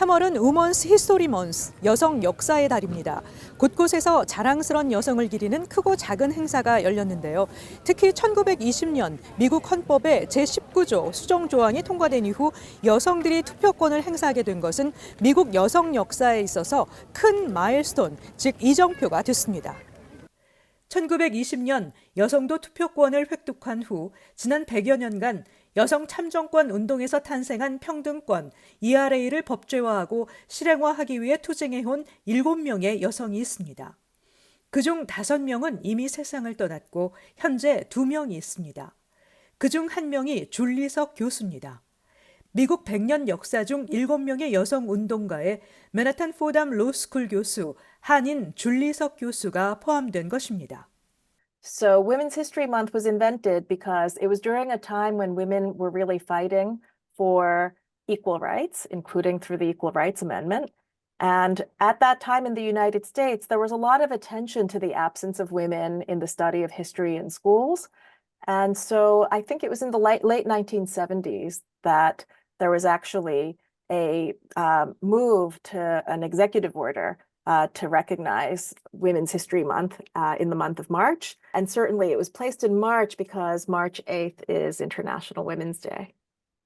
3월은 우먼스 히스토리 먼스, 여성 역사의 달입니다. 곳곳에서 자랑스런 여성을 기리는 크고 작은 행사가 열렸는데요. 특히 1920년 미국 헌법의 제19조 수정 조항이 통과된 이후 여성들이 투표권을 행사하게 된 것은 미국 여성 역사에 있어서 큰 마일스톤, 즉 이정표가 됐습니다. 1920년 여성도 투표권을 획득한 후 지난 100여 년간 여성 참정권 운동에서 탄생한 평등권, ERA를 법제화하고 실행화하기 위해 투쟁해온 7명의 여성이 있습니다. 그중 5명은 이미 세상을 떠났고 현재 2명이 있습니다. 그중 1명이 줄리석 교수입니다. 미국 100년 역사 중 7명의 여성 운동가에 맨하탄 포담 로스쿨 교수, 한인 줄리석 교수가 포함된 것입니다. So Women's History Month was invented because it was during a time when women were really fighting for equal rights, including through the Equal Rights Amendment. And at that time in the United States, there was a lot of attention to the absence of women in the study of history in schools. And so I think it was in the late 1970s that there was actually a move to an executive order to recognize Women's History Month in the month of March. And certainly it was placed in March because March 8th is International Women's Day.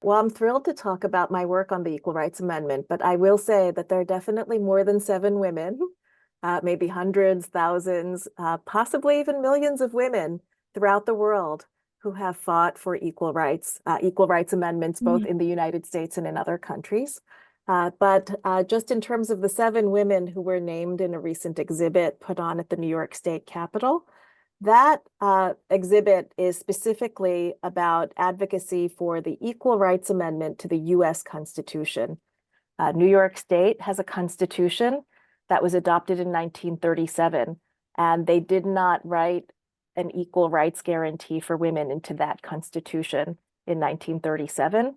Well, I'm thrilled to talk about my work on the Equal Rights Amendment, but I will say that there are definitely more than 7 women, maybe hundreds, thousands, possibly even millions of women throughout the world who have fought for equal rights amendments, both in the United States and in other countries. But just in terms of the 7 women who were named in a recent exhibit put on at the New York State Capitol, that exhibit is specifically about advocacy for the Equal Rights Amendment to the U.S. Constitution. New York State has a constitution that was adopted in 1937, and they did not write an equal rights guarantee for women into that constitution in 1937.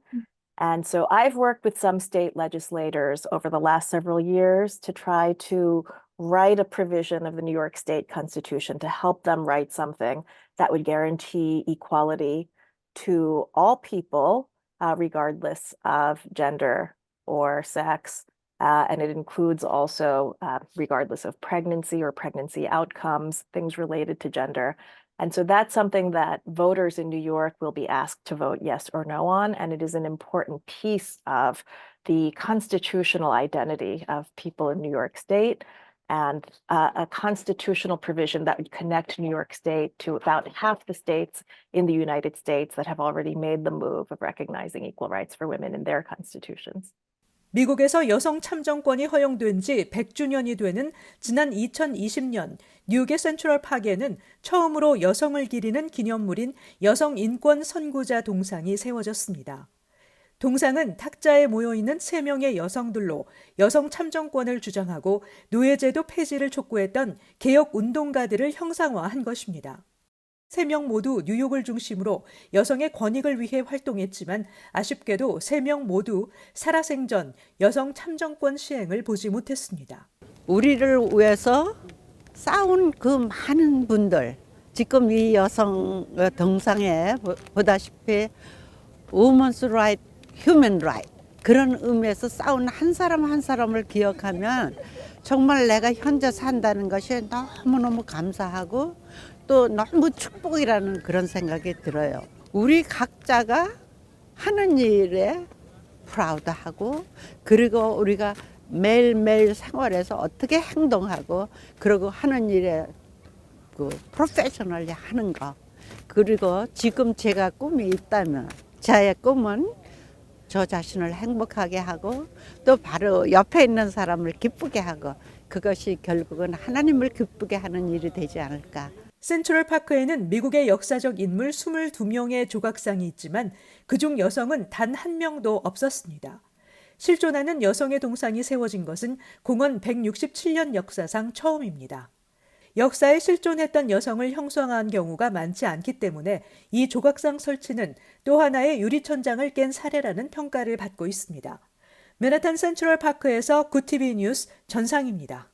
And so I've worked with some state legislators over the last several years to try to write a provision of the New York State Constitution to help them write something that would guarantee equality to all people, regardless of gender or sex. And it includes also regardless of pregnancy or pregnancy outcomes, things related to gender. And so that's something that voters in New York will be asked to vote yes or no on. And it is an important piece of the constitutional identity of people in New York State, and a constitutional provision that would connect New York State to about half the states in the United States that have already made the move of recognizing equal rights for women in their constitutions. 미국에서 여성 참정권이 허용된 지 100주년이 되는 지난 2020년 뉴욕의 센트럴 파크에는 처음으로 여성을 기리는 기념물인 여성 인권 선구자 동상이 세워졌습니다. 동상은 탁자에 모여있는 3명의 여성들로 여성 참정권을 주장하고 노예제도 폐지를 촉구했던 개혁 운동가들을 형상화한 것입니다. 3명 모두 뉴욕을 중심으로 여성의 권익을 위해 활동했지만 아쉽게도 3명 모두 살아생전 여성 참정권 시행을 보지 못했습니다. 우리를 위해서 싸운 그 많은 분들, 지금 이 여성 동상에 보다시피 Women's Right, Human Right, 그런 의미에서 싸운 한 사람 한 사람을 기억하면 정말 내가 현재 산다는 것이 너무너무 감사하고 또 너무 축복이라는 그런 생각이 들어요. 우리 각자가 하는 일에 프라우드하고, 그리고 우리가 매일매일 생활에서 어떻게 행동하고, 그리고 하는 일에 그 프로페셔널리 하는 거, 그리고 지금 제가 꿈이 있다면 저의 꿈은 저 자신을 행복하게 하고 또 바로 옆에 있는 사람을 기쁘게 하고, 그것이 결국은 하나님을 기쁘게 하는 일이 되지 않을까. 센트럴 파크에는 미국의 역사적 인물 22명의 조각상이 있지만 그중 여성은 단 1명도 없었습니다. 실존하는 여성의 동상이 세워진 것은 공원 167년 역사상 처음입니다. 역사에 실존했던 여성을 형상화한 경우가 많지 않기 때문에 이 조각상 설치는 또 하나의 유리천장을 깬 사례라는 평가를 받고 있습니다. 맨하탄 센트럴 파크에서 굿TV 뉴스 전상입니다.